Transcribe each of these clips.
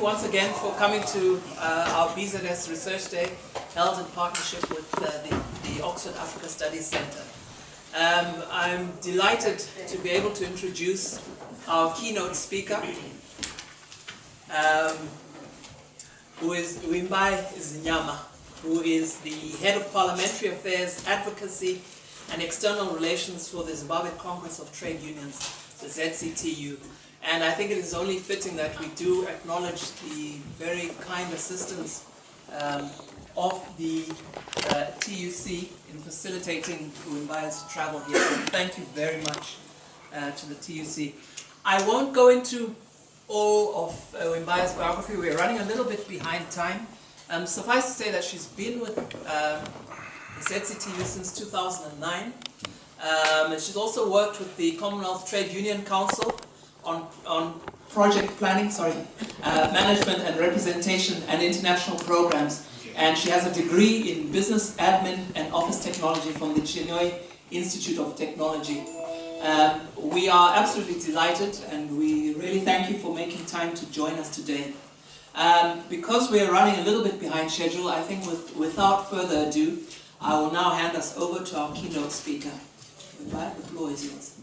you once again for coming to our BZS Research Day, held in partnership with the Oxford Africa Studies Centre. I'm delighted to be able to introduce our keynote speaker, who is Vimbai Zinyama, who is the Head of Parliamentary Affairs, Advocacy and External Relations for the Zimbabwe Congress of Trade Unions, the ZCTU. And I think it is only fitting that we do acknowledge the very kind assistance of the TUC in facilitating Vimbai's travel here. So thank you very much to the TUC. I won't go into all of Vimbai's biography. We're running a little bit behind time. Suffice to say that she's been with the ZCTU since 2009. She's also worked with the Commonwealth Trade Union Council on project planning, management and representation and international programs. And she has a degree in business admin and office technology from the Keynote Institute of Technology. We are absolutely delighted, and we really thank you for making time to join us today. Because we are running a little bit behind schedule, I think without further ado, I will now hand us over to our keynote speaker. The floor is yours.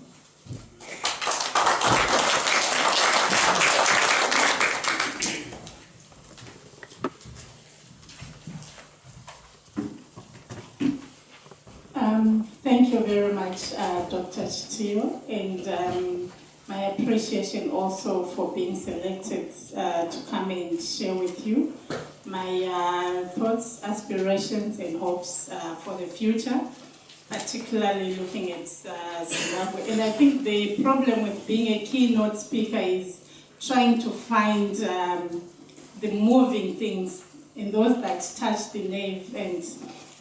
Thank you very much, Dr. Chitio, and my appreciation also for being selected to come and share with you my thoughts, aspirations, and hopes for the future, particularly looking at Zimbabwe. And I think the problem with being a keynote speaker is trying to find the moving things and those that touch the nerve and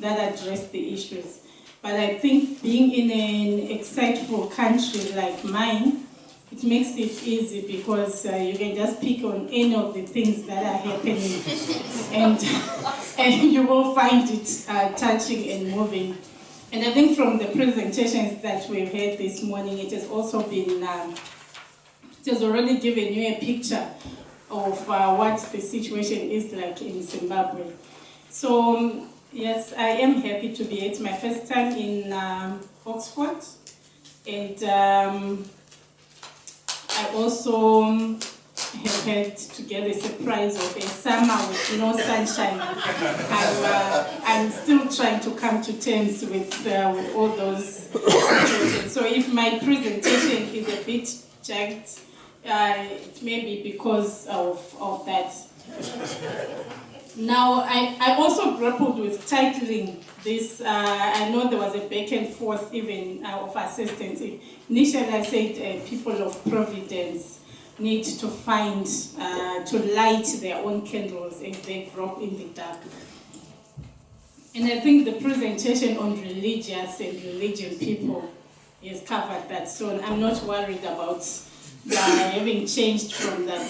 that address the issues. But I think being in an exciteful country like mine, it makes it easy because you can just pick on any of the things that are happening and you will find it touching and moving. And I think from the presentations that we've had this morning, it has also been, it has already given you a picture of what the situation is like in Zimbabwe. So, yes, I am happy to be here. It's my first time in Oxford, and I also have had to get a surprise of a summer with no sunshine. I'm still trying to come to terms with all those situations. So if my presentation is a bit jagged, it may be because of that. Now, I also grappled with titling this. I know there was a back and forth even of assistance. Initially, I said people of Providence need to find, to light their own candles if they grope in the dark. And I think the presentation on religious and religion people has covered that. So I'm not worried about having changed from that.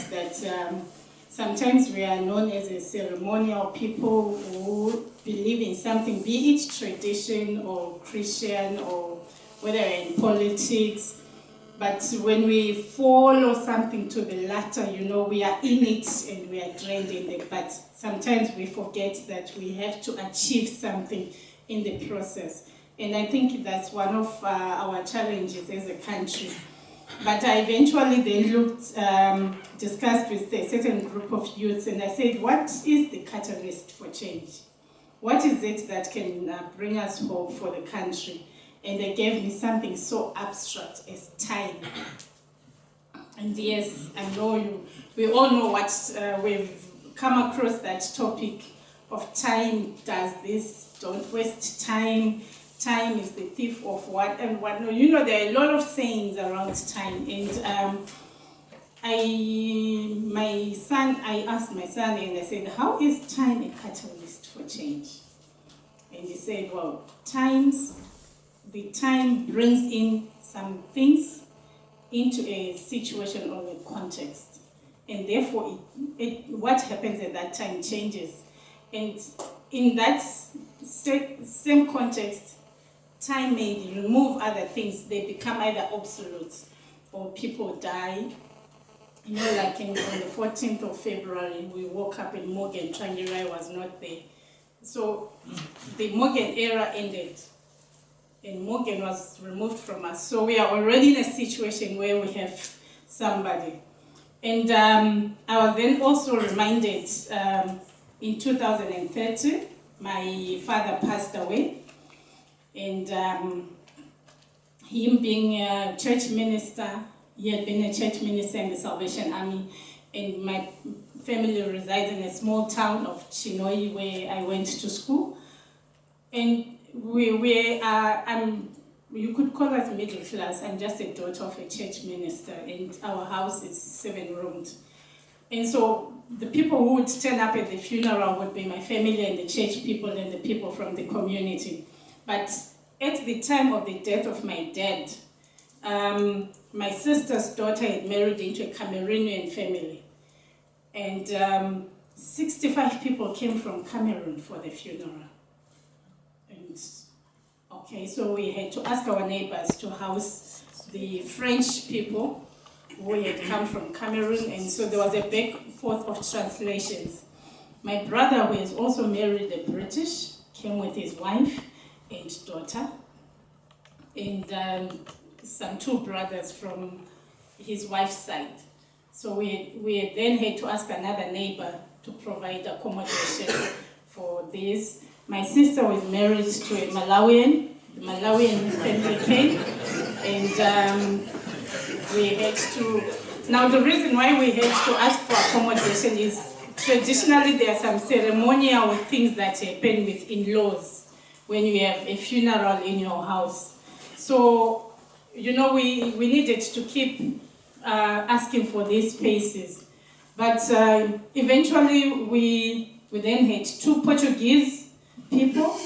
Sometimes we are known as a ceremonial people who believe in something, be it tradition or Christian or whether in politics. But when we follow something to the latter, you know, we are in it and we are drained in it. But sometimes we forget that we have to achieve something in the process. And I think that's one of our challenges as a country. But I eventually then discussed with a certain group of youths, and I said, what is the catalyst for change? What is it that can bring us hope for the country? And they gave me something so abstract as time. And yes, I know we all know what we've come across that topic of time does this, don't waste time. Time is the thief of what and what. No, you know, there are a lot of sayings around time. And I asked my son and I said, how is time a catalyst for change? And he said, well, the time brings in some things into a situation or a context. And therefore, what happens at that time changes. And in that same context, time may remove other things. They become either obsolete or people die You know, like on the 14th of February, we woke up in Morgan, Changirai was not there. So the Morgan era ended, and Morgan was removed from us. So we are already in a situation where we have somebody. And I was then also reminded in 2013, my father passed away, and him being a church minister, he had been a church minister in the Salvation Army, and my family resides in a small town of Chinoi where I went to school. And you could call us middle class. I'm just a daughter of a church minister, and our house is 7-roomed. And so the people who would turn up at the funeral would be my family and the church people and the people from the community. But at the time of the death of my dad, my sister's daughter had married into a Cameroonian family. And 65 people came from Cameroon for the funeral. And okay, so we had to ask our neighbors to house the French people who had come from Cameroon, and so there was a back and forth of translations. My brother, who is also married a British, came with his wife and daughter, and some 2 brothers from his wife's side. So we then had to ask another neighbor to provide accommodation for this. My sister was married to a Malawian. The Malawian family came, and we had to. Now the reason why we had to ask for accommodation is traditionally there are some ceremonial things that happen with in-laws when you have a funeral in your house. So, you know, we needed to keep asking for these spaces. But eventually we then had 2 Portuguese people.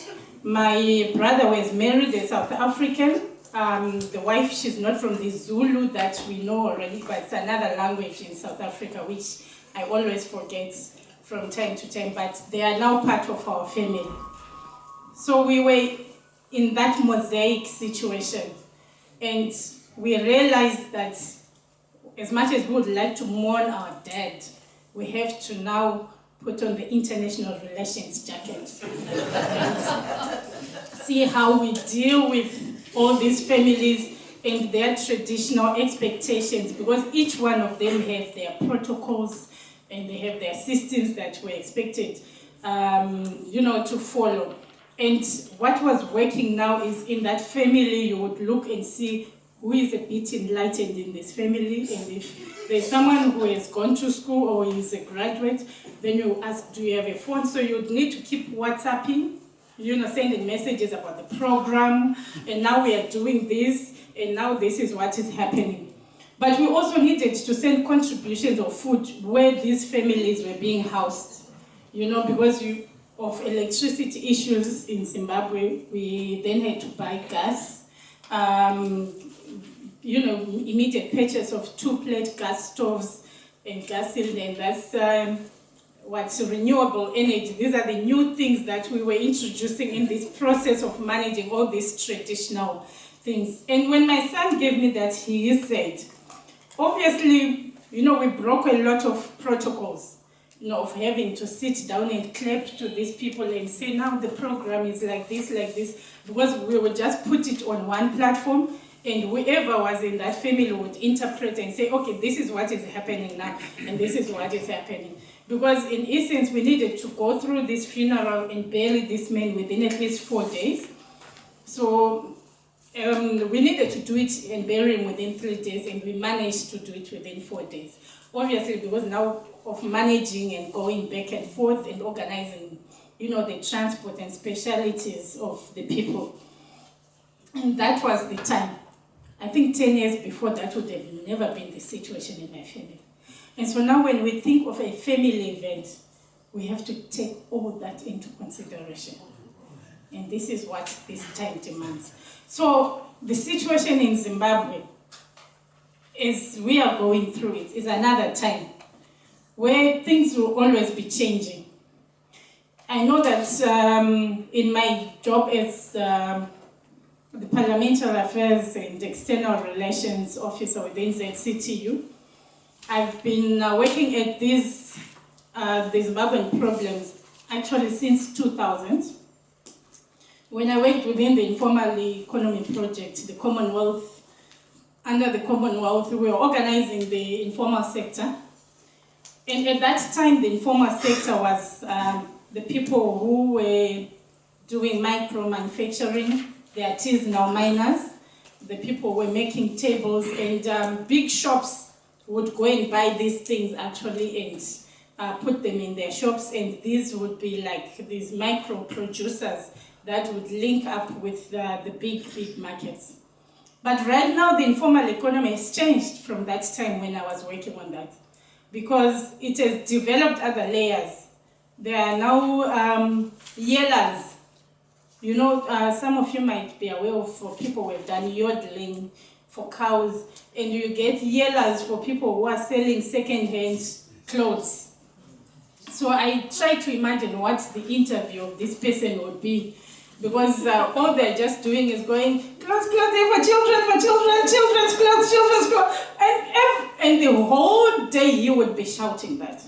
My brother was married a South African. The wife, she's not from the Zulu that we know already, but it's another language in South Africa, which I always forget from time to time, but they are now part of our family. So we were in that mosaic situation, and we realized that as much as we would like to mourn our dad, we have to now put on the international relations jacket and see how we deal with all these families and their traditional expectations, because each one of them have their protocols and they have their systems that were expected, to follow. And what was working now is in that family, you would look and see who is a bit enlightened in this family, and if there's someone who has gone to school or is a graduate, then you ask, do you have a phone? So you'd need to keep WhatsApping, sending messages about the program, and now we are doing this, and now this is what is happening. But we also needed to send contributions of food where these families were being housed, because of electricity issues in Zimbabwe, we then had to buy gas. Immediate purchase of 2-plate gas stoves and gas cylinder, and that's what's renewable energy. These are the new things that we were introducing in this process of managing all these traditional things. And when my son gave me that, he said, obviously, we broke a lot of protocols, of having to sit down and clap to these people and say, now the program is like this, because we would just put it on one platform, and whoever was in that family would interpret and say, okay, this is what is happening now, and this is what is happening. Because in essence, we needed to go through this funeral and bury this man within at least 4 days. So we needed to do it and bury him within 3 days, and we managed to do it within 4 days. Obviously, because now of managing and going back and forth and organizing, the transport and specialities of the people. And that was the time. I think 10 years before that would have never been the situation in my family. And so now when we think of a family event, we have to take all that into consideration. And this is what this time demands. So the situation in Zimbabwe, as we are going through it, is another time where things will always be changing. I know that in my job as the Parliamentary Affairs and External Relations Officer within ZCTU, I've been working at these the Zimbabwean problems actually since 2000. When I worked within the Informal Economy Project, the Commonwealth, under the Commonwealth, we were organizing the informal sector. And at that time, the informal sector was the people who were doing micro-manufacturing, the artisanal miners, the people were making tables, and big shops would go and buy these things actually and put them in their shops, and these would be like these micro-producers that would link up with the big markets. But right now, the informal economy has changed from that time when I was working on that, because it has developed other layers. There are now yellers. You know, some of you might be aware of for people who have done yodeling for cows, and you get yellers for people who are selling second-hand clothes. So I try to imagine what the interview of this person would be, because all they're just doing is going, clothes for children, children's clothes, and the whole day you would be shouting that.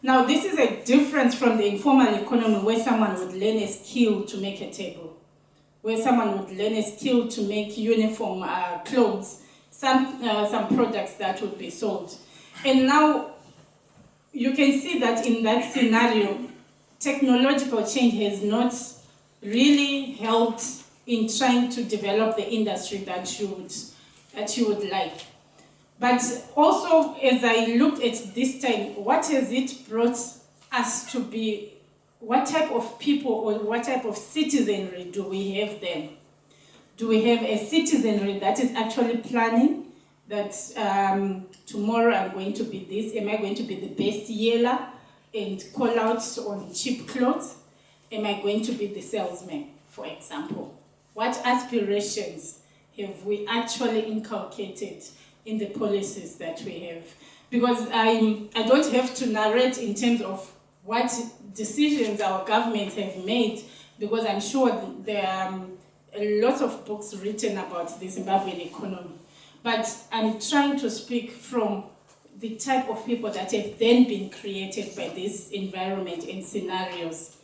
Now, this is a difference from the informal economy where someone would learn a skill to make a table, where someone would learn a skill to make uniform clothes, some products that would be sold. And now you can see that in that scenario, technological change has not really helped in trying to develop the industry that you would like. But also, as I looked at this time, what has it brought us to be? What type of people or what type of citizenry do we have then? Do we have a citizenry that is actually planning that tomorrow I'm going to be this? Am I going to be the best yeller and call out on cheap clothes? Am I going to be the salesman, for example? What aspirations have we actually inculcated in the policies that we have? Because I don't have to narrate in terms of what decisions our governments have made, because I'm sure there are a lot of books written about the Zimbabwean economy. But I'm trying to speak from the type of people that have then been created by this environment and scenarios.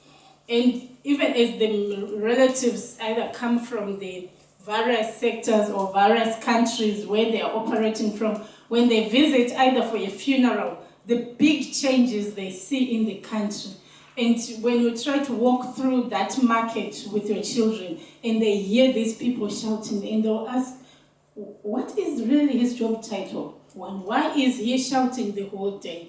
And even as the relatives either come from the various sectors or various countries where they are operating from, when they visit either for a funeral, the big changes they see in the country. And when you try to walk through that market with your children and they hear these people shouting, and they'll ask, what is really his job title? Why is he shouting the whole day?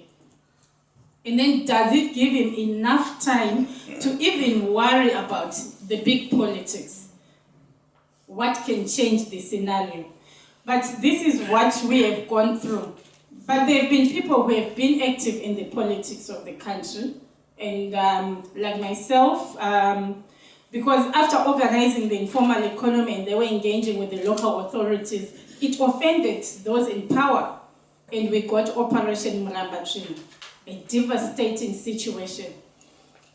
And then does it give him enough time to even worry about the big politics? What can change the scenario? But this is what we have gone through. But there have been people who have been active in the politics of the country. And like myself, because after organizing the informal economy and they were engaging with the local authorities, it offended those in power. And we got Operation Mulambatrina, a devastating situation.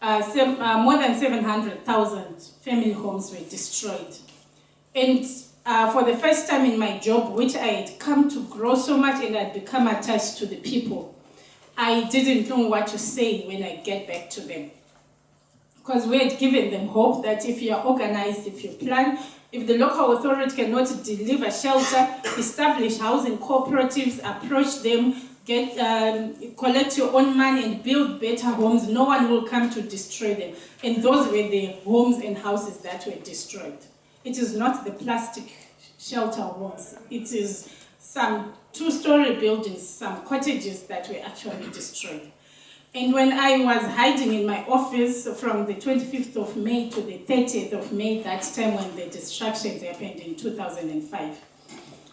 More than 700,000 family homes were destroyed. And for the first time in my job, which I had come to grow so much and I'd become attached to the people, I didn't know what to say when I get back to them. Because we had given them hope that if you are organized, if you plan, if the local authority cannot deliver shelter, establish housing cooperatives, approach them, collect your own money and build better homes, no one will come to destroy them. And those were the homes and houses that were destroyed. It is not the plastic shelter homes. It is some two-story buildings, some cottages that were actually destroyed. And when I was hiding in my office from the 25th of May to the 30th of May, that time when the destructions happened in 2005,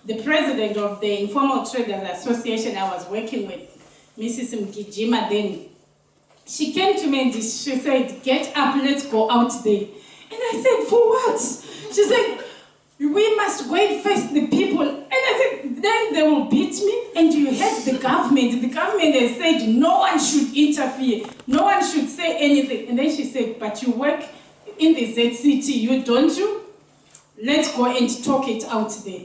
the president of the Informal Traders Association I was working with, Mrs. Magijima then, she came to me and she said, get up, let's go out there. And I said, for what? She said, we must go and face the people. And I said, then they will beat me. And you have the government. The government has said no one should interfere. No one should say anything. And then she said, but you work in the ZCTU, don't you? Let's go and talk it out there.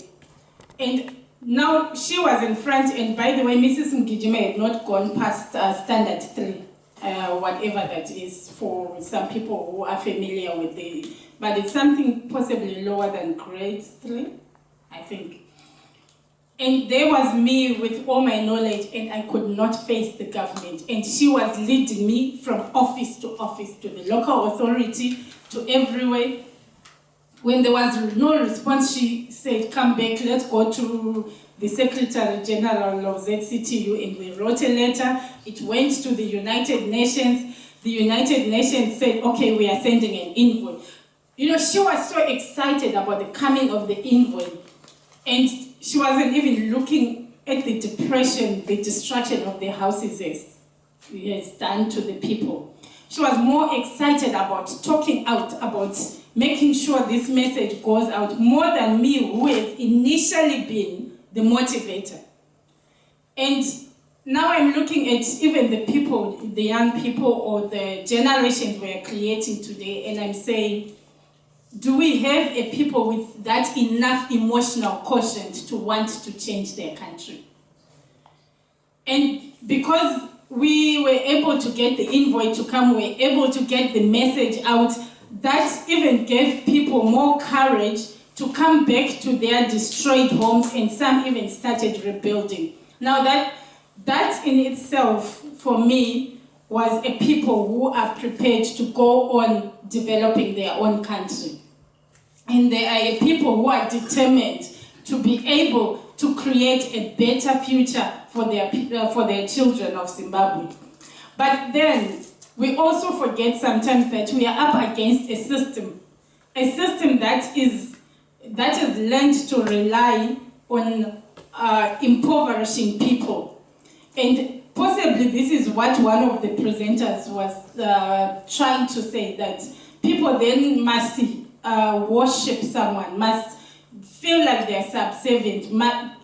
And Now, she was in front, and by the way, Mrs. Magijima had not gone past standard 3, whatever that is for some people who are familiar with the, but it's something possibly lower than grade 3, I think. And there was me with all my knowledge, and I could not face the government. And she was leading me from office, to the local authority, to everywhere. When there was no response, she said, come back, let's go to the Secretary General of ZCTU, and we wrote a letter. It went to the United Nations. The United Nations said, okay, we are sending an envoy. You know, she was so excited about the coming of the envoy, and she wasn't even looking at the depression, the destruction of the houses has done to the people. She was more excited about talking out, about making sure this message goes out, more than me, who has initially been the motivator. And now I'm looking at even the people, the young people or the generations we're creating today, and I'm saying, do we have a people with that enough emotional quotient to want to change their country? And because we were able to get the envoy to come, we were able to get the message out, that even gave people more courage to come back to their destroyed homes, and some even started rebuilding. Now that in itself, for me, was a people who are prepared to go on developing their own country. And they are a people who are determined to be able to create a better future for their children of Zimbabwe. But then, we also forget sometimes that we are up against a system that is learned to rely on impoverishing people. And possibly this is what one of the presenters was trying to say, that people then must worship someone, must feel like they're subservient,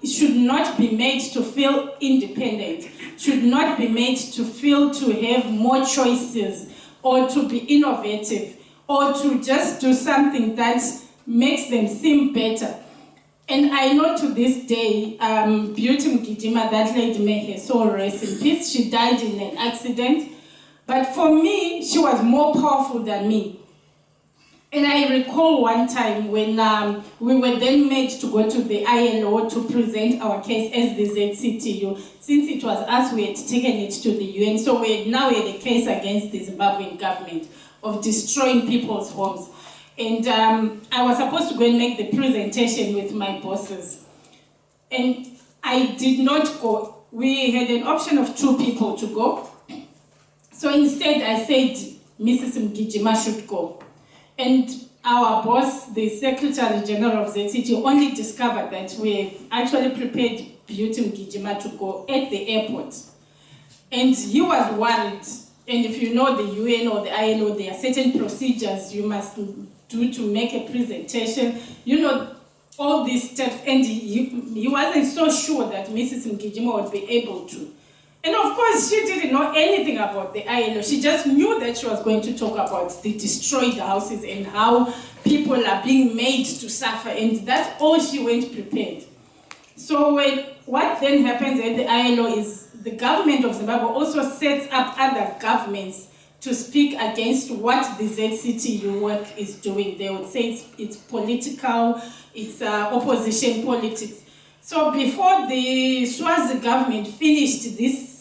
should not be made to feel independent, should not be made to feel to have more choices, or to be innovative, or to just do something that makes them seem better. And I know to this day, Beauty Magijima, that lady, may her soul rest in peace, she died in an accident. But for me, she was more powerful than me. And I recall one time when we were then made to go to the ILO to present our case as the ZCTU. Since it was us, we had taken it to the UN, so we now had a case against the Zimbabwean government of destroying people's homes. And I was supposed to go and make the presentation with my bosses. And I did not go. We had an option of 2 people to go. So instead I said Mrs. Magijima should go. And our boss, the Secretary General of ZCTU, only discovered that we've actually prepared Beauty Magijima to go at the airport. And he was worried. And if you know the UN or the ILO, there are certain procedures you must do to make a presentation. You know, all these steps. And he wasn't so sure that Mrs. Magijima would be able to. And of course, she didn't know anything about the ILO. She just knew that she was going to talk about the destroyed houses and how people are being made to suffer. And that's all she went prepared. So what then happens at the ILO is the government of Zimbabwe also sets up other governments to speak against what the ZCTU work is doing. They would say it's political, it's opposition politics. So before the Swazi government finished this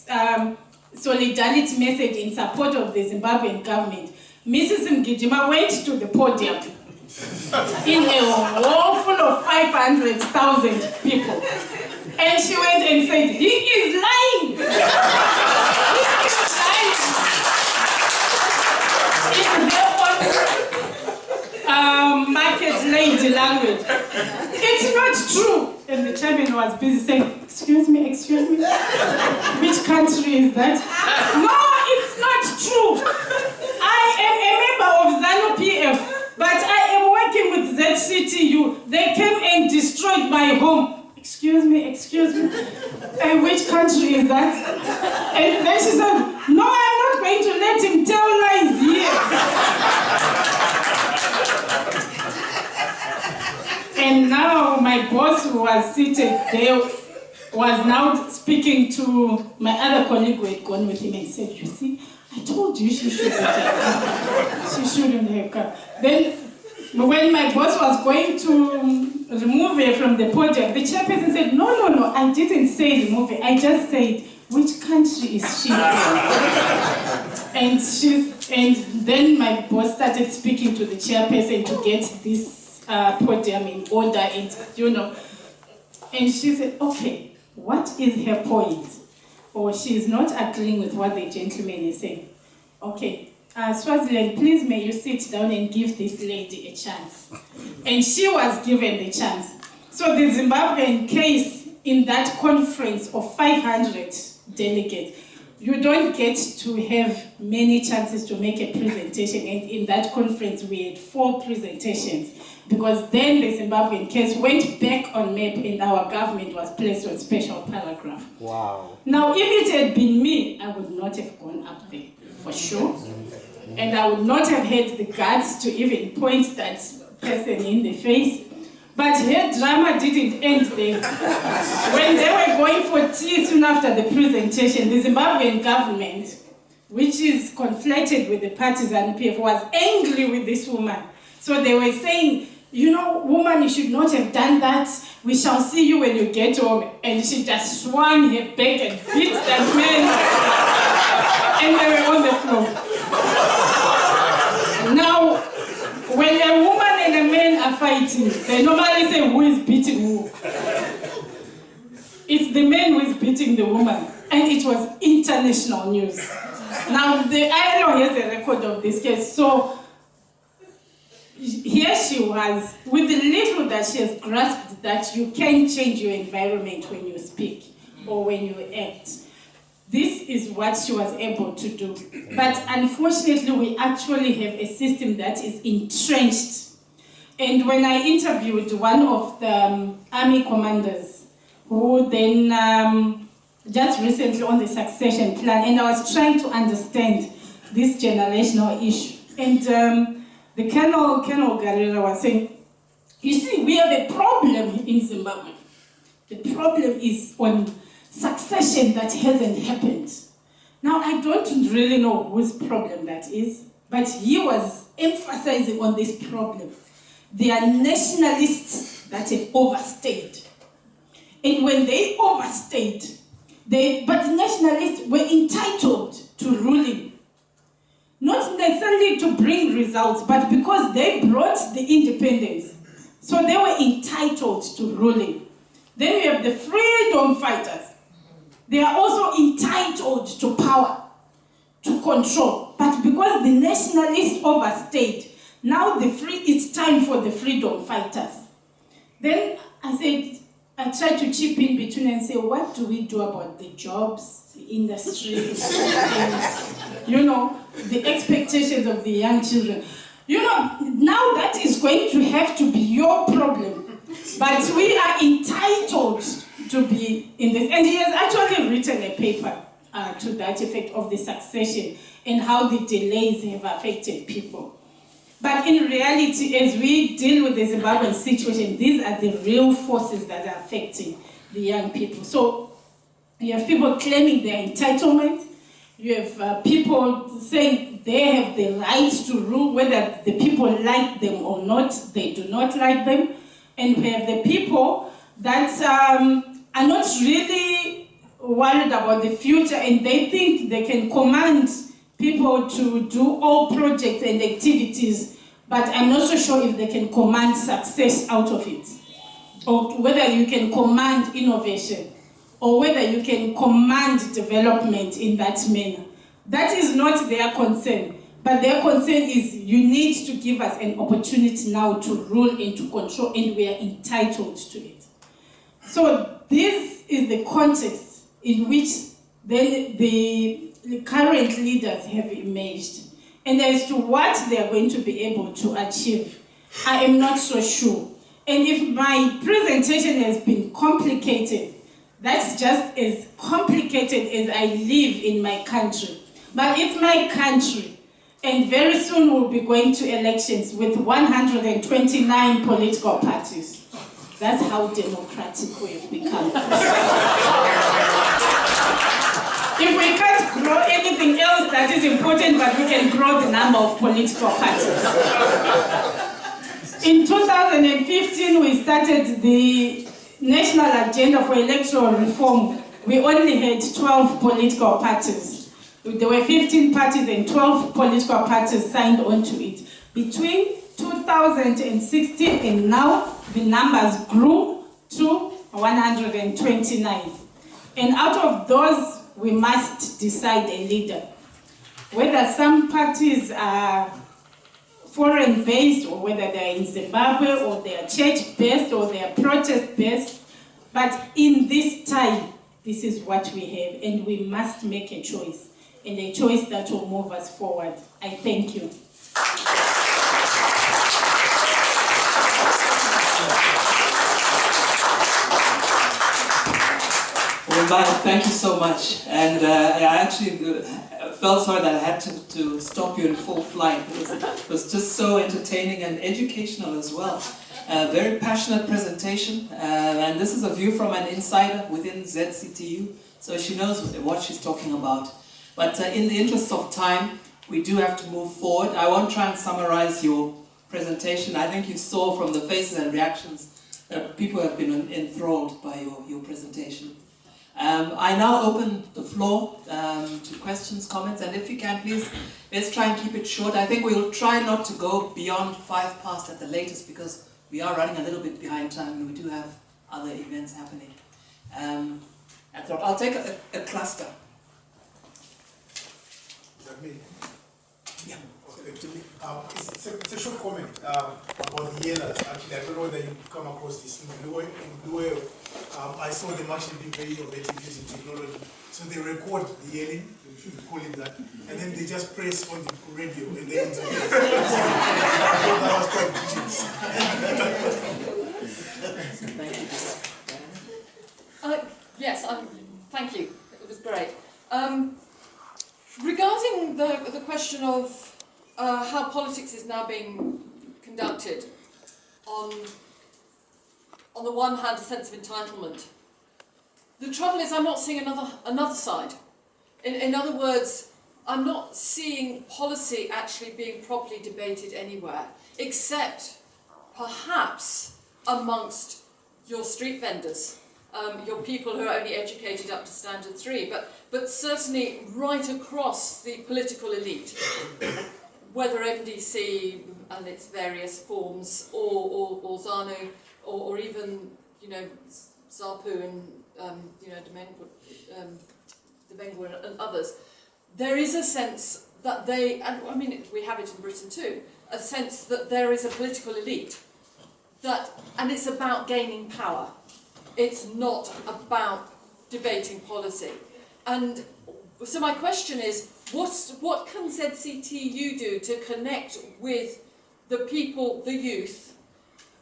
solidarity message in support of the Zimbabwean government, Mrs. Magijima went to the podium in a hall full of 500,000 people. And she went and said, he is lying! He is lying! In their own market lady language. It's not true! And the chairman was busy saying, excuse me, which country is that? No, it's not true. I am a member of ZANU-PF, but I am working with ZCTU. They came and destroyed my home. Excuse me. And which country is that? And then she said, no, I'm not going to let him tell lies here. And now my boss who was seated there was now speaking to my other colleague who had gone with him and said, you see, I told you she shouldn't have come. She shouldn't have come. Then when my boss was going to remove her from the podium, the chairperson said, no, I didn't say remove her. I just said, which country is she and then my boss started speaking to the chairperson to get this podium in order, and and she said, okay, what is her point? Or she's not agreeing with what the gentleman is saying. Okay, Swaziland, please may you sit down and give this lady a chance. And she was given the chance. So the Zimbabwean case in that conference of 500 delegates, you don't get to have many chances to make a presentation, and in that conference we had 4 presentations, because then the Zimbabwean case went back on map and our government was placed on special paragraph. Wow. Now, if it had been me, I would not have gone up there, for sure. And I would not have had the guts to even point that person in the face. But her drama didn't end there. When they were going for tea soon after the presentation, the Zimbabwean government, which is conflated with the partisan PF, was angry with this woman. So they were saying, woman, you should not have done that. We shall see you when you get home. And she just swung her back and beat that man. And they were on the floor. Now, when a woman and a man are fighting, they normally say, who is beating who? It's the man who is beating the woman. And it was international news. Now, the ILO has a record of this case. So, here she was, with the little that she has grasped that you can change your environment when you speak or when you act. This is what she was able to do. But unfortunately, we actually have a system that is entrenched. And when I interviewed one of the army commanders, who then just recently on the succession plan, and I was trying to understand this generational issue. And the Colonel Galera was saying, you see, we have a problem in Zimbabwe. The problem is on succession that hasn't happened. Now, I don't really know whose problem that is, but he was emphasizing on this problem. They are nationalists that have overstayed. And when they overstayed, but nationalists were entitled to ruling. Not necessarily to bring results, but because they brought the independence. So they were entitled to ruling. Then we have the freedom fighters. They are also entitled to power, to control. But because the nationalists overstayed, now it's time for the freedom fighters. Then I tried to chip in between and say, what do we do about the jobs, the industry, the expectations of the young children? Now that is going to have to be your problem. But we are entitled to be in this. And he has actually written a paper to that effect of the succession and how the delays have affected people. But in reality, as we deal with the Zimbabwean situation, these are the real forces that are affecting the young people. So you have people claiming their entitlement. You have people saying they have the right to rule, whether the people like them or not, they do not like them. And we have the people that are not really worried about the future, and they think they can command people to do all projects and activities, but I'm not so sure if they can command success out of it, or whether you can command innovation, or whether you can command development in that manner. That is not their concern, but their concern is you need to give us an opportunity now to rule and to control, and we are entitled to it. So this is the context in which then the current leaders have emerged. And as to what they are going to be able to achieve, I am not so sure. And if my presentation has been complicated, that's just as complicated as I live in my country. But it's my country, and very soon we'll be going to elections with 129 political parties. That's how democratic we've become. If we can't grow anything else that is important, but we can grow the number of political parties. In 2015, we started the National Agenda for Electoral Reform. We only had 12 political parties. There were 15 parties and 12 political parties signed on to it. Between 2016 and now, the numbers grew to 129. And out of those, we must decide a leader. Whether some parties are foreign-based, or whether they're in Zimbabwe, or they are church-based, or they are protest-based. But in this time, this is what we have, and we must make a choice, and a choice that will move us forward. I thank you. Vimbai, thank you so much. And I actually felt sorry that I had to stop you in full flight. It was just so entertaining and educational as well. Very passionate presentation, and this is a view from an insider within ZCTU, so she knows what she's talking about. But in the interest of time, we do have to move forward. I won't try and summarize your presentation. I think you saw from the faces and reactions that people have been enthralled by your presentation. I now open the floor to questions, comments, and if you can, please, let's try and keep it short. I think we'll try not to go beyond 5 past at the latest, because we are running a little bit behind time and we do have other events happening. I'll take a cluster. Is that me? Yeah. Okay. It's a short comment about the yellers. Actually, I don't know whether you've come across this in Blue Whale. I saw them actually being very innovative using technology. So they record the yelling, we should call it that, and then they just press on the radio and they interview. So that was quite genius. Yes, thank you. It was great. Regarding the question of how politics is now being conducted, on the one hand, a sense of entitlement. The trouble is, I'm not seeing another side. In other words, I'm not seeing policy actually being properly debated anywhere, except perhaps amongst your street vendors, your people who are only educated up to standard 3, but certainly right across the political elite, whether MDC and its various forms, or ZANU, or even, ZAPU and Demengwa and others, there is a sense that they, and I mean we have it in Britain too, a sense that there is a political elite and it's about gaining power. It's not about debating policy. And so my question is, what can ZCTU do to connect with the people, the youth,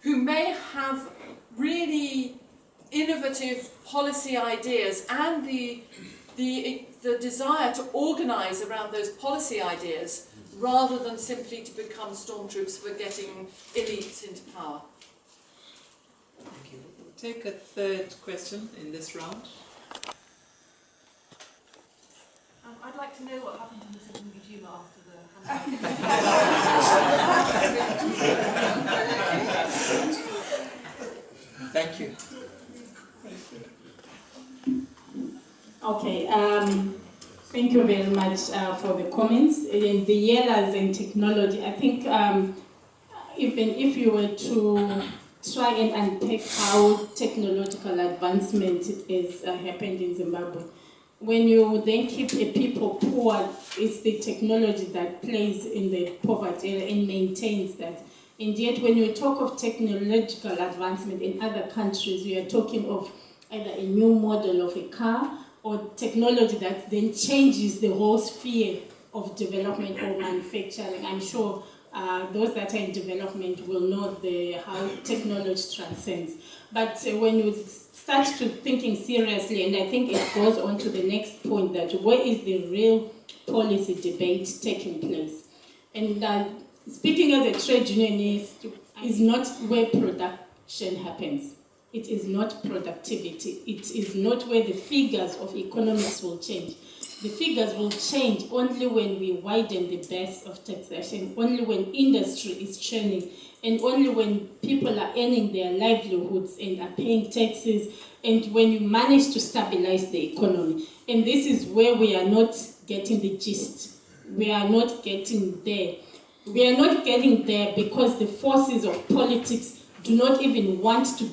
who may have really innovative policy ideas and the desire to organise around those policy ideas, rather than simply to become stormtroopers for getting elites into power? Thank you. We'll take a third question in this round. I'd like to know what happened to Mr. Magijima after the Thank you. Okay, thank you very much for the comments. And the yellers and technology, I think even if you were to try and unpack how technological advancement has happened in Zimbabwe, when you then keep a people poor, it's the technology that plays in the poverty and maintains that. And yet when you talk of technological advancement in other countries, we are talking of either a new model of a car or technology that then changes the whole sphere of development or manufacturing. I'm sure those that are in development will know how technology transcends. But when you start to thinking seriously, and I think it goes on to the next point, that where is the real policy debate taking place? And speaking as a trade unionist is not where production happens. it is not productivity. It is not where the figures of economics will change. The figures will change only when we widen the base of taxation, only when industry is churning, and only when people are earning their livelihoods and are paying taxes, and when you manage to stabilize the economy. And this is where we are not getting the gist. We are not getting there. We are not getting there because the forces of politics do not even want to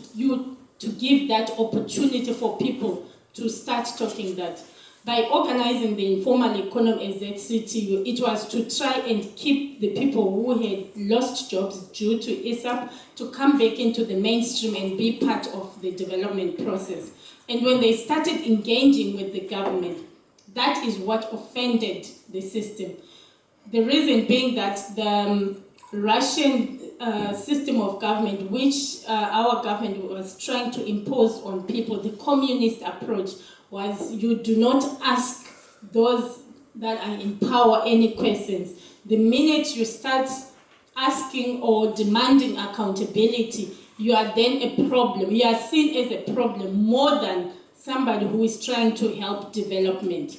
give that opportunity for people to start talking that. By organizing the informal economy as ZCTU, it was to try and keep the people who had lost jobs due to ISAP to come back into the mainstream and be part of the development process. And when they started engaging with the government, that is what offended the system. The reason being that the Russian system of government, which our government was trying to impose on people, the communist approach, was you do not ask those that are in power any questions. The minute you start asking or demanding accountability, you are then a problem. You are seen as a problem more than somebody who is trying to help development.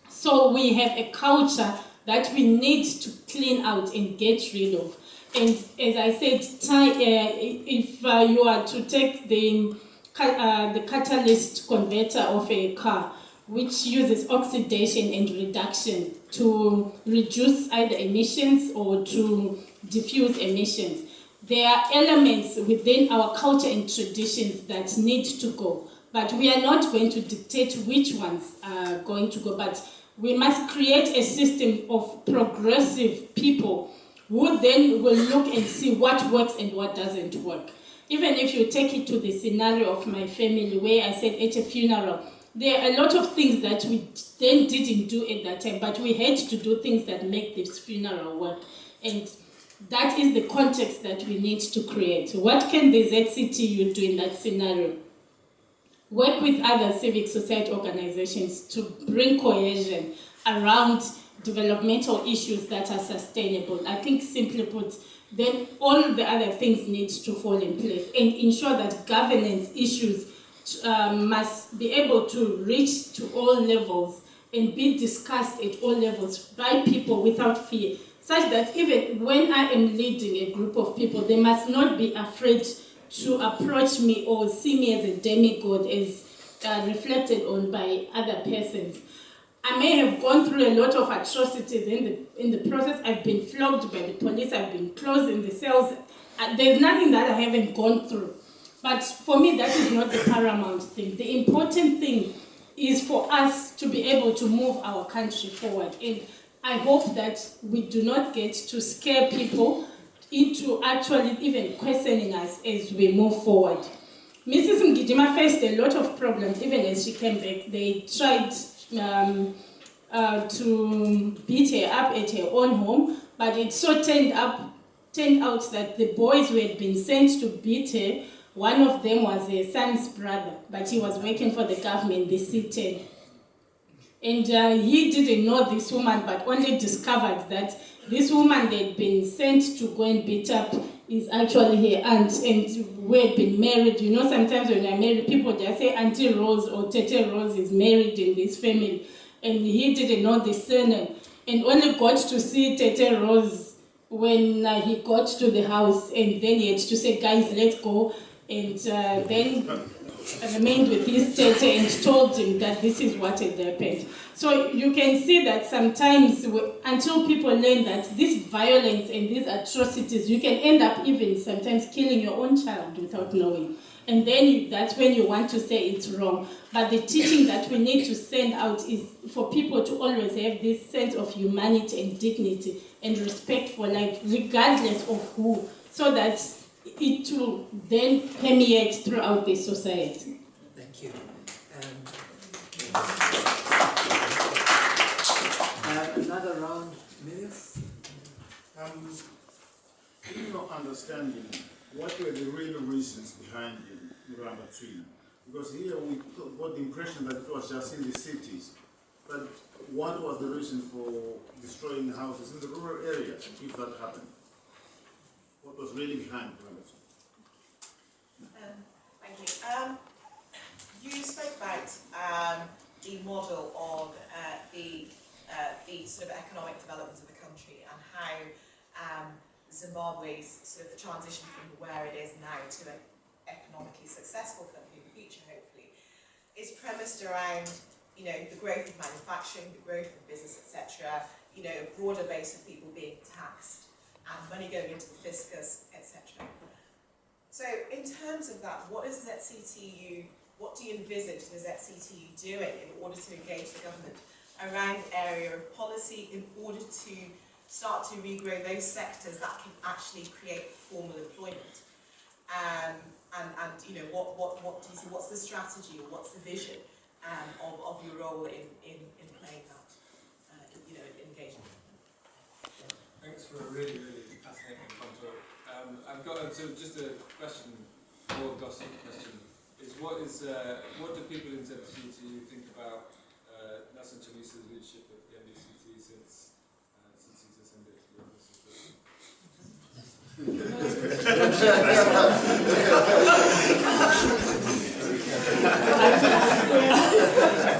So we have a culture that we need to clean out and get rid of. And as I said, if you are to take the catalyst converter of a car, which uses oxidation and reduction to reduce either emissions or to diffuse emissions, there are elements within our culture and traditions that need to go. But we are not going to dictate which ones are going to go. But we must create a system of progressive people who then will look and see what works and what doesn't work. Even if you take it to the scenario of my family, where I said at a funeral, there are a lot of things that we then didn't do at that time, but we had to do things that make this funeral work. And that is the context that we need to create. What can the ZCTU do in that scenario? Work with other civic society organizations to bring cohesion around developmental issues that are sustainable. I think, simply put, then all the other things need to fall in place and ensure that governance issues must be able to reach to all levels and be discussed at all levels by people without fear, such that even when I am leading a group of people, they must not be afraid to approach me or see me as a demigod, as reflected on by other persons. I may have gone through a lot of atrocities in the process. I've been flogged by the police. I've been closed in the cells. There's nothing that I haven't gone through. But for me, that is not the paramount thing. The important thing is for us to be able to move our country forward. And I hope that we do not get to scare people into actually even questioning us as we move forward. Mrs. Magijima faced a lot of problems even as she came back. They tried to beat her up at her own home, but it so turned out that the boys who had been sent to beat her, one of them was her son's brother, but he was working for the government, the C10. And he didn't know this woman, but only discovered that this woman that had been sent to go and beat up is actually her aunt, and we had been married. You know, sometimes when you're married, people just say Auntie Rose or Tete Rose is married in this family, and he didn't know the surname, and only got to see Tete Rose when he got to the house, and then he had to say, guys, let's go, and then remained with his Tete and told him that this is what had happened. So you can see that sometimes until people learn that this violence and these atrocities, you can end up even sometimes killing your own child without knowing. And then that's when you want to say it's wrong. But the teaching that we need to send out is for people to always have this sense of humanity and dignity and respect for life, regardless of who, so that it will then permeate throughout the society. Thank you. Another round, Milius? In your understanding, what were the real reasons behind the Muramba-Twina? Because here we got the impression that it was just in the cities. But what was the reason for destroying the houses in the rural areas, if that happened? What was really behind Muramba-Twina? I You spoke about the model of the sort of economic development of the country and how Zimbabwe's sort of the transition from where it is now to an economically successful country in the future, hopefully, is premised around, you know, the growth of manufacturing, the growth of business, etc. You know, a broader base of people being taxed and money going into the fiscus, etc. So, in terms of that, what is ZCTU? What do you envisage the ZCTU doing in order to engage the government around the area of policy in order to start to regrow those sectors that can actually create formal employment? And you know, what do you see? What's the strategy or what's the vision of your role in playing that? You know, engaging. Thanks for a really, really fascinating fun talk. I've got just a question, more gossip question. What do people in ZCTU think about Nelson Chamisa's leadership of the NDCT since he's ascended to the office?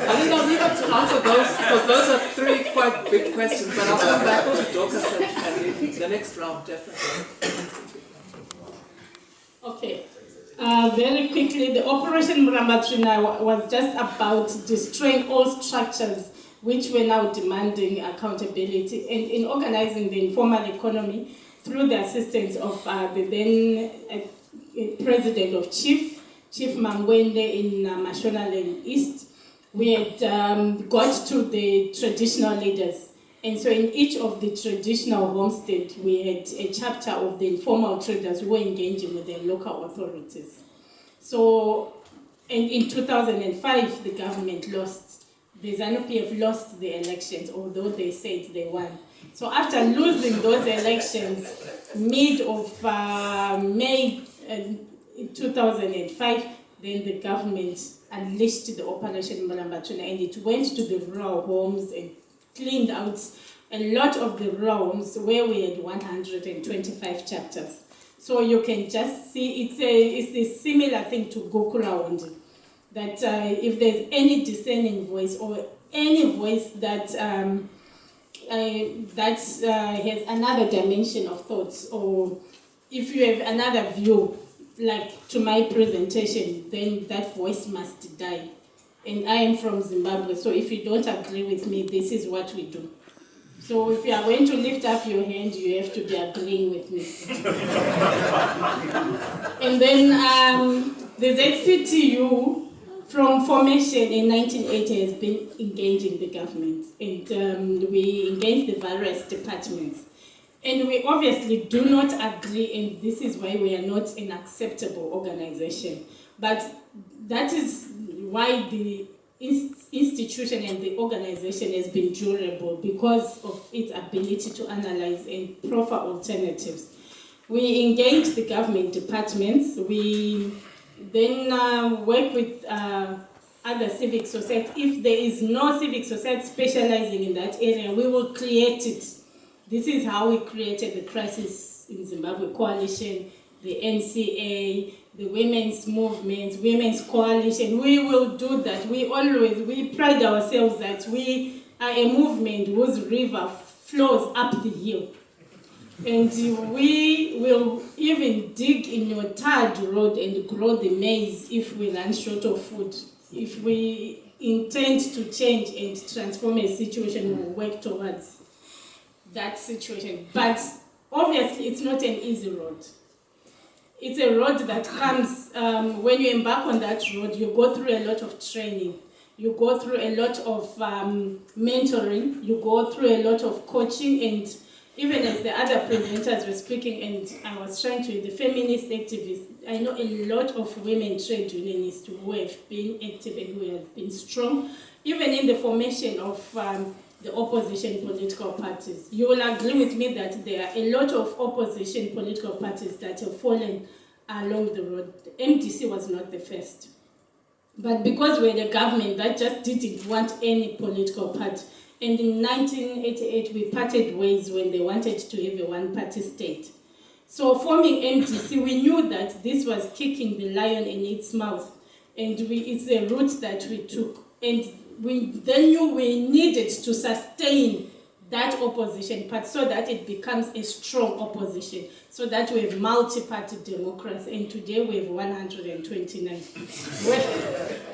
I think I'll leave up to answer those, because those are three quite big questions, but I'll come back to Dorcas and the next round, definitely. Okay. Very quickly, the Operation Murambatrina was just about destroying all structures which were now demanding accountability, and in organizing the informal economy through the assistance of the then president of Chief Mangwende in Mashonaland East. We had got to the traditional leaders. And so in each of the traditional homesteads, we had a chapter of the informal traders who were engaging with their local authorities. So, and in 2005, the government lost, the ZANU-PF lost the elections, although they said they won. So after losing those elections, mid of May 2005, then the government unleashed the Operation Murambatrina, and it went to the rural homes and cleaned out a lot of the realms where we had 125 chapters. So you can just see it's a similar thing to Gokuraondi, that if there's any discerning voice or any voice that has another dimension of thoughts, or if you have another view, like to my presentation, then that voice must die. And I am from Zimbabwe, so if you don't agree with me, this is what we do. So if you are going to lift up your hand, you have to be agreeing with me. And then the ZCTU, from formation in 1980, has been engaging the government. And we engage the various departments. And we obviously do not agree, and this is why we are not an acceptable organization. But that is why the institution and the organization has been durable, because of its ability to analyze and proffer alternatives. We engage the government departments. We then work with other civic society. If there is no civic society specializing in that area, we will create it. This is how we created the Crisis in Zimbabwe Coalition, the NCA, the women's movements, women's coalition. We will do that. We pride ourselves that we are a movement whose river flows up the hill. And we will even dig in your tarred road and grow the maize if we run short of food. If we intend to change and transform a situation, we'll work towards that situation. But obviously, it's not an easy road. It's a road that comes, when you embark on that road, you go through a lot of training. You go through a lot of mentoring. You go through a lot of coaching. And even as the other presenters were speaking, and I was trying to, the feminist activists, I know a lot of women trade unionists who have been active and who have been strong, even in the formation of the opposition political parties. You will agree with me that there are a lot of opposition political parties that have fallen along the road. The MDC was not the first. But because we're the government that just didn't want any political party, and in 1988 we parted ways when they wanted to have a one-party state. So forming MDC, we knew that this was kicking the lion in its mouth, and it's a route that we took. And we then knew we needed to sustain that opposition part so that it becomes a strong opposition, so that we have multi-party democracy, and today we have 129.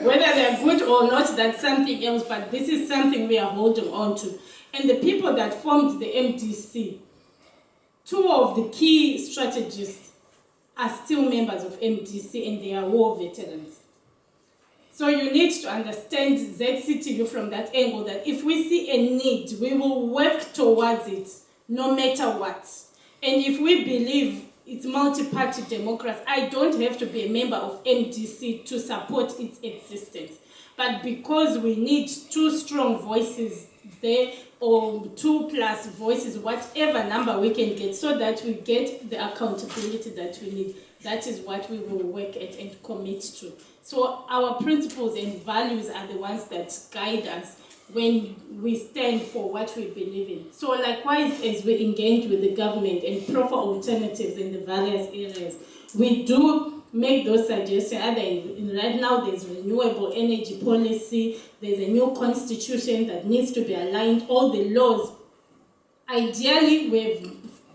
Whether they're good or not, that's something else, but this is something we are holding on to. And the people that formed the MDC, two of the key strategists are still members of MDC, and they are war veterans. So you need to understand ZCTU from that angle, that if we see a need, we will work towards it, no matter what. And if we believe it's multi-party democracy, I don't have to be a member of MDC to support its existence. But because we need two strong voices there, or 2+ voices, whatever number we can get, so that we get the accountability that we need, that is what we will work at and commit to. So our principles and values are the ones that guide us when we stand for what we believe in. So likewise, as we engage with the government and proffer alternatives in the various areas, we do make those suggestions. Right now there's renewable energy policy, there's a new constitution that needs to be aligned, all the laws. Ideally, we have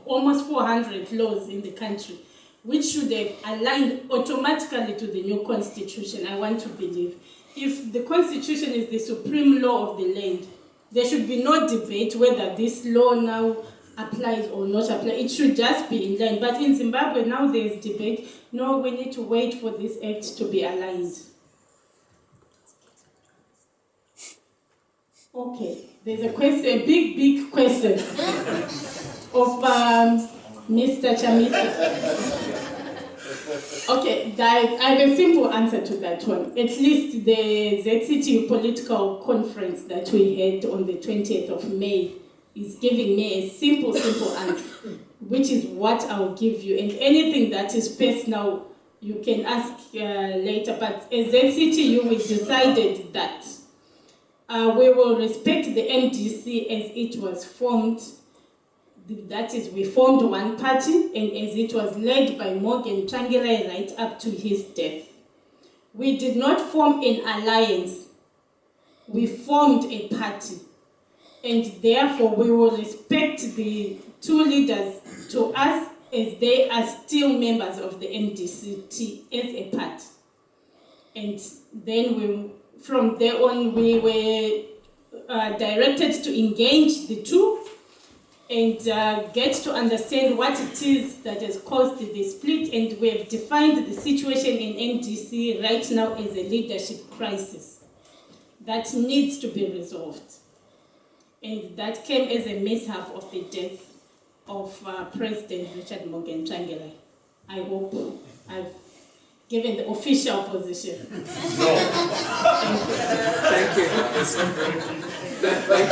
almost 400 laws in the country, which should have aligned automatically to the new constitution, I want to believe. If the constitution is the supreme law of the land, there should be no debate whether this law now applies or not applies. It should just be in line. But in Zimbabwe now there is debate. No, we need to wait for this act to be aligned. Okay, there's a question, a big question of Mr. Chamisa. Okay, I have a simple answer to that one. At least the ZCTU political conference that we had on the 20th of May is giving me a simple answer, which is what I'll give you. And anything that is personal, you can ask later. But as ZCTU, we decided that we will respect the MDC as it was formed. That is, we formed one party, and as it was led by Morgan Tsvangirai right up to his death. We did not form an alliance, we formed a party. And therefore, we will respect the two leaders to us as they are still members of the MDCT as a party. And then from there on, we were directed to engage the two and get to understand what it is that has caused the split, and we have defined the situation in MDC right now as a leadership crisis that needs to be resolved. And that came as a mishap of the death of President Richard Morgan Tsvangirai. I hope I've given the official position. No. Thank you. Thank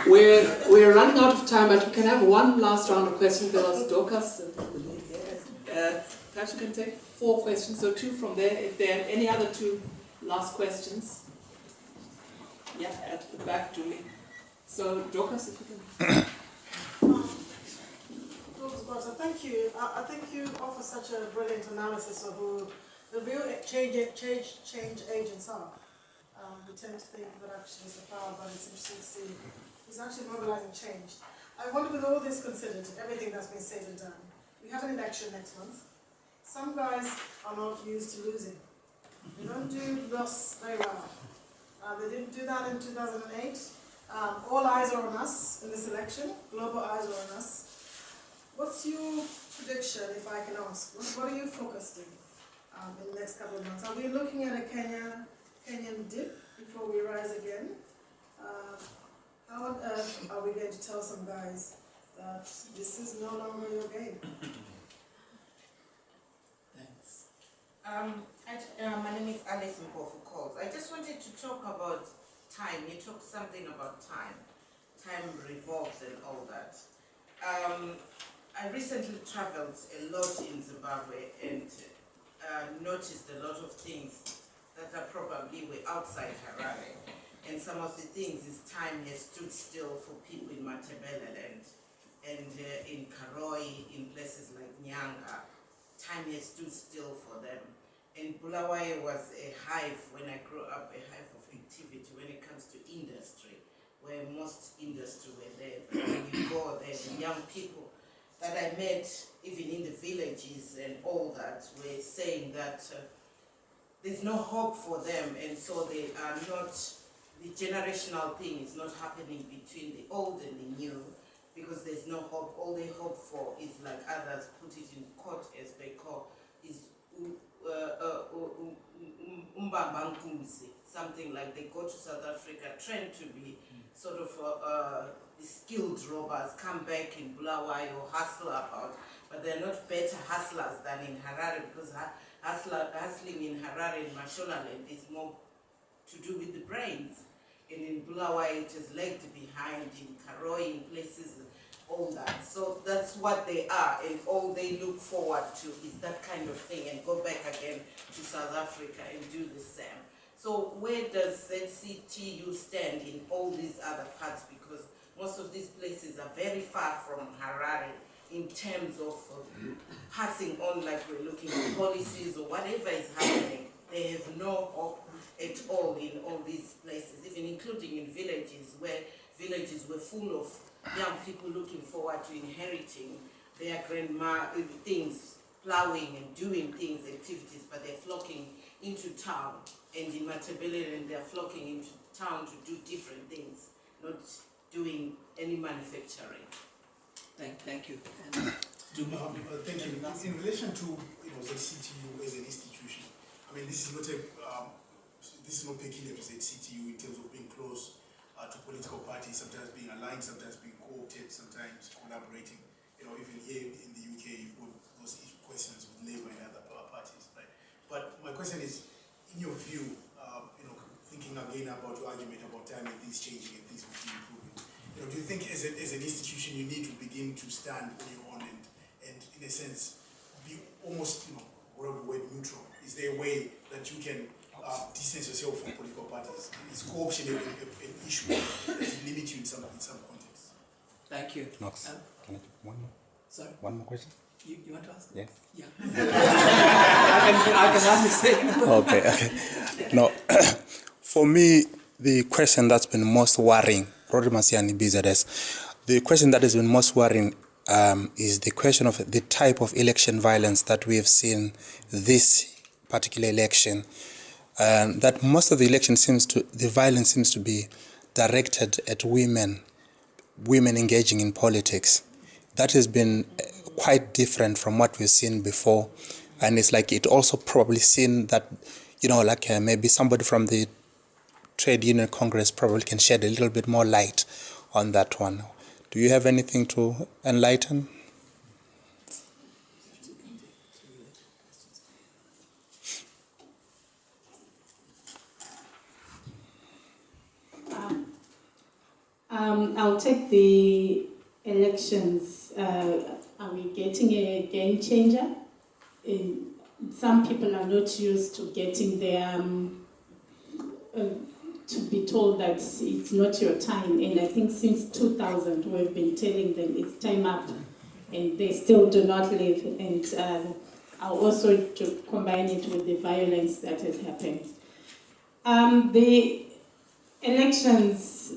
you. We're running out of time, but we can have one last round of questions. There was Dorcas. Perhaps we can take 4 questions, so 2 from there. If there are any other 2 last questions. Yeah, at the back, Julie. So, Dorcas, if you can. Thank you. I think you offer such a brilliant analysis of who the real change agents are. We tend to think that actually it's the power, but it's interesting to see who's actually mobilizing change. I wonder, with all this considered, everything that's been said and done, we have an election next month. Some guys are not used to losing. They don't do loss very well. They didn't do that in 2008. All eyes are on us in this election. Global eyes are on us. What's your prediction, if I can ask? What are you focused in the next couple of months? Are we looking at a Kenyan dip before we rise again? How on earth are we going to tell some guys that this is no longer your game? Thanks. My name is Alice Mbofu Calls. I just wanted to talk about time. You talked something about time. Time revolves and all that. I recently traveled a lot in Zimbabwe and noticed a lot of things that are probably way outside Harare. And some of the things is time has stood still for people in Matabeleland and in Karoi, in places like Nyanga, time has stood still for them. And Bulawayo was a hive, when I grew up, a hive of activity when it comes to industry, where most industry were there. But when you go there, the young people that I met, even in the villages and all that, were saying that there's no hope for them, and so they are not, the generational thing is not happening between the old and the new, because there's no hope. All they hope for is, like others put it in quote, as they call, is something like they go to South Africa, train to be sort of skilled robbers, come back in Bulawayo, hustle about, but they're not better hustlers than in Harare, because hustling in Harare and Mashonaland is more to do with the brains. And in Bulawayo it is lagged behind, in Karoi, in places, all that. So that's what they are, and all they look forward to is that kind of thing, and go back again to South Africa and do the same. So where does ZCTU stand in all these other parts? Because most of these places are very far from Harare in terms of passing on, like we're looking at policies or whatever is happening. They have no hope at all in all these places, even including in villages, where villages were full of young people looking forward to inheriting their grandma things, plowing and doing things, activities, but they're flocking into town. And in Matabeleland, they're flocking into town to do different things, not doing any manufacturing. Thank you. And Thank you. In relation to ZCTU as an institution, I mean, this is not peculiar to ZCTU in terms of being close to political parties, sometimes being aligned, sometimes being co-opted, sometimes collaborating. Even here in the UK, you've got those questions with Labour and other parties, right? But my question is, in your view, thinking again about your argument about time and things changing and things will be improving, do you think as an institution you need to begin to stand on your own and in a sense be almost, whatever the word, neutral? Is there a way that you can distance yourself from political parties? Is co-option an issue? Does it limit you in some contexts? thank you. Knox, can I one more? Sorry, One more question? you want to ask? Yeah. Yeah. I can only say. Okay. No, for me, the question that's been most worrying, Rodri Masiani, BZS, the question that has been most worrying is the question of the type of election violence that we have seen this particular election. That most of the violence seems to be directed at women engaging in politics. That has been quite different from what we've seen before. And it's like it also probably seen that, maybe somebody from the Trade Union Congress probably can shed a little bit more light on that one. Do you have anything to enlighten? I'll take the elections. Are we getting a game changer? Some people are not used to getting their, to be told that it's not your time. And I think since 2000, we've been telling them it's time up, and they still do not live. And I'll also to combine it with the violence that has happened. The elections,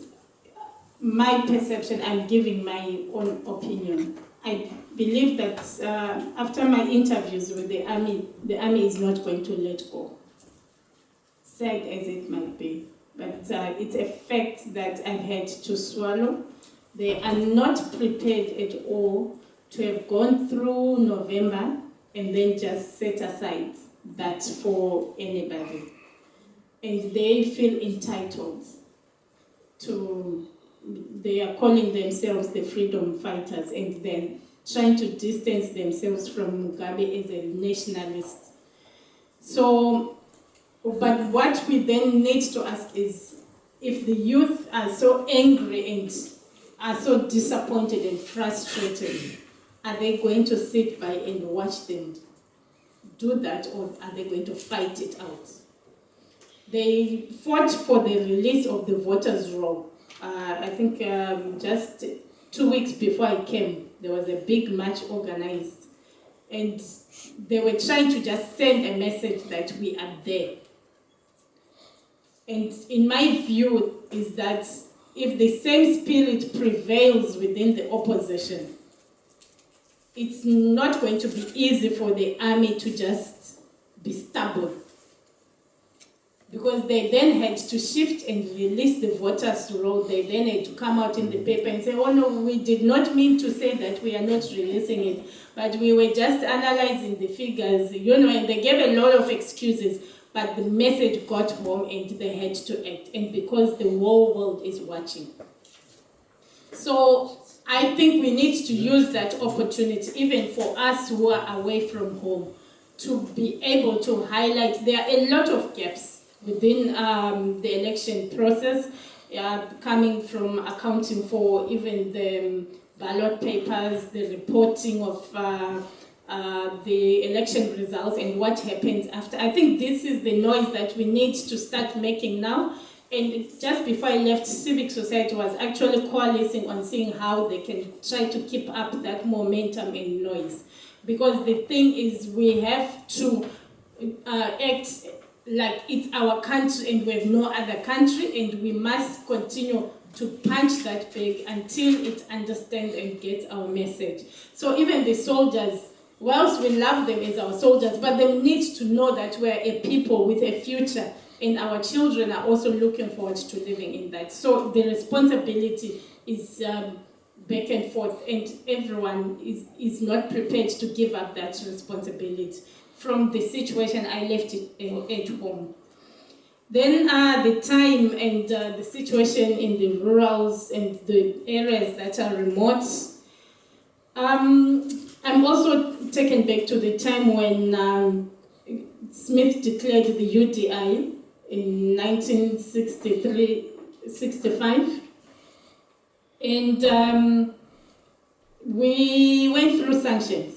my perception, I'm giving my own opinion. I believe that after my interviews with the army is not going to let go. Sad as it might be, but it's a fact that I've had to swallow. They are not prepared at all to have gone through November and then just set aside that for anybody. And they feel entitled to, they are calling themselves the freedom fighters, and they're trying to distance themselves from Mugabe as a nationalist. So, but what we then need to ask is, if the youth are so angry and are so disappointed and frustrated, are they going to sit by and watch them do that, or are they going to fight it out? They fought for the release of the voters' roll. I think just 2 weeks before I came, there was a big march organized. And they were trying to just send a message that we are there. And in my view is that if the same spirit prevails within the opposition, it's not going to be easy for the army to just be stubborn. Because they then had to shift and release the voters' roll. They then had to come out in the paper and say, oh no, we did not mean to say that we are not releasing it, but we were just analyzing the figures, and they gave a lot of excuses, but the message got home and they had to act, and because the whole world is watching. So I think we need to use that opportunity, even for us who are away from home, to be able to highlight there are a lot of gaps within the election process, coming from accounting for even the ballot papers, the reporting of the election results and what happens after. I think this is the noise that we need to start making now. And just before I left, civic society was actually coalescing on seeing how they can try to keep up that momentum and noise. Because the thing is, we have to act like it's our country and we have no other country, and we must continue to punch that bag until it understands and gets our message. So even the soldiers, whilst we love them as our soldiers, but they need to know that we're a people with a future, and our children are also looking forward to living in that. So the responsibility is back and forth, and everyone is not prepared to give up that responsibility. From the situation I left it at home. Then the time and the situation in the rurals and the areas that are remote. I'm also taken back to the time when Smith declared the UDI in 1963-65. And we went through sanctions.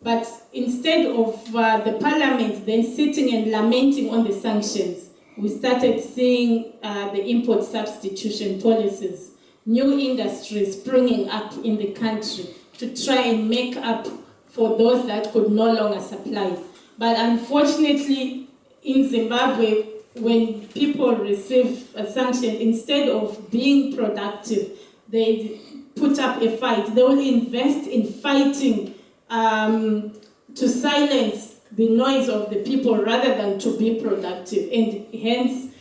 But instead of the parliament then sitting and lamenting on the sanctions, we started seeing the import substitution policies, new industries springing up in the country to try and make up for those that could no longer supply. But unfortunately, in Zimbabwe, when people receive a sanction, instead of being productive, they put up a fight. They will invest in fighting to silence the noise of the people rather than to be productive. And hence,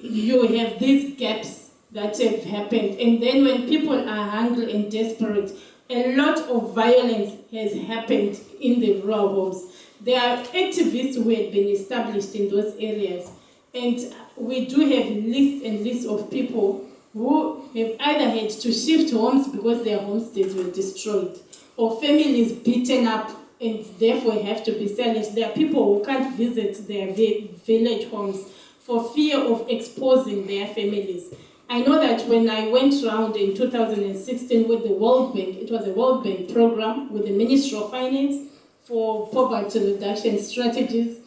you have these gaps that have happened. And then when people are hungry and desperate, a lot of violence has happened in the rural homes. There are activists who had been established in those areas. And we do have lists and lists of people who have either had to shift homes because their homesteads were destroyed, or families beaten up and therefore have to be silenced. There are people who can't visit their village homes for fear of exposing their families. I know that when I went around in 2016 with the World Bank, it was a World Bank program with the Ministry of Finance for poverty reduction strategies.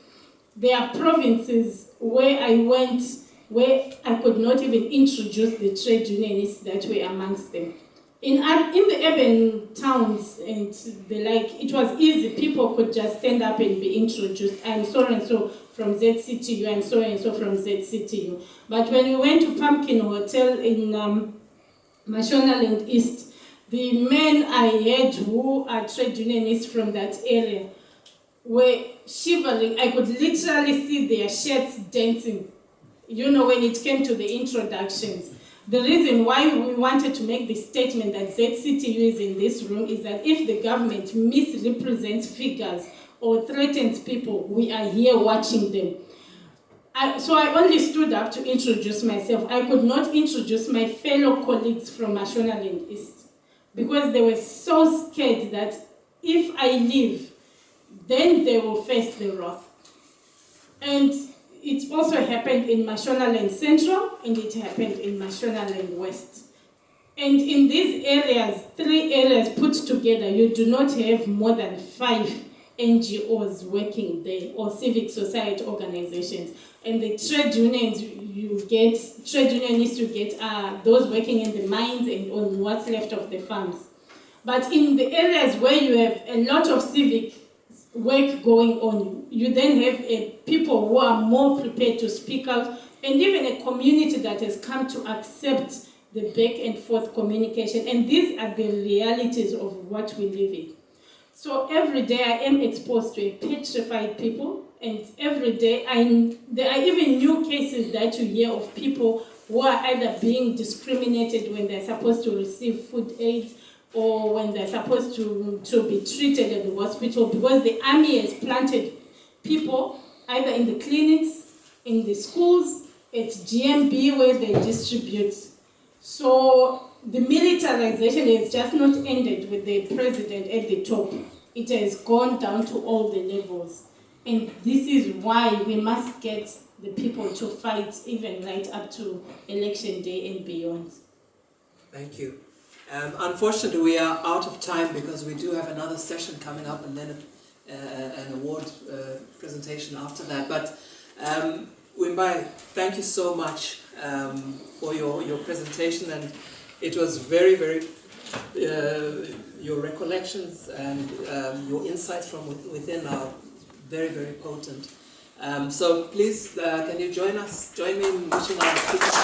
There are provinces where I went where I could not even introduce the trade unionists that were amongst them. In the urban towns and the like, it was easy. People could just stand up and be introduced. I'm so and so from ZCTU, I'm so and so from ZCTU. But when we went to Pumpkin Hotel in Mashonaland East, the men I had who are trade unionists from that area were shivering. I could literally see their shirts dancing, when it came to the introductions. The reason why we wanted to make the statement that ZCTU is in this room is that if the government misrepresents figures or threatens people, we are here watching them. So I only stood up to introduce myself. I could not introduce my fellow colleagues from Mashonaland East because they were so scared that if I leave, then they will face the wrath. And it also happened in Mashonaland Central and it happened in Mashonaland West. And in these areas, 3 areas put together, you do not have more than 5 NGOs working there or civic society organizations. And the trade unions, trade union needs to get those working in the mines and on what's left of the farms. But in the areas where you have a lot of civic work going on, you then have people who are more prepared to speak out, and even a community that has come to accept the back and forth communication. And these are the realities of what we live in. So every day I am exposed to a petrified people, and every day there are even new cases that you hear of people who are either being discriminated when they're supposed to receive food aid, or when they're supposed to be treated at the hospital, because the army has planted people either in the clinics, in the schools, at GMB where they distribute. So the militarization has just not ended with the president at the top. It has gone down to all the levels. And this is why we must get the people to fight even right up to election day and beyond. Thank you. Unfortunately, we are out of time because we do have another session coming up and then an award presentation after that. But Vimbai, thank you so much for your presentation, and it was very, very, your recollections and your insights from within are very, very potent. So please, can you join me in wishing our speakers?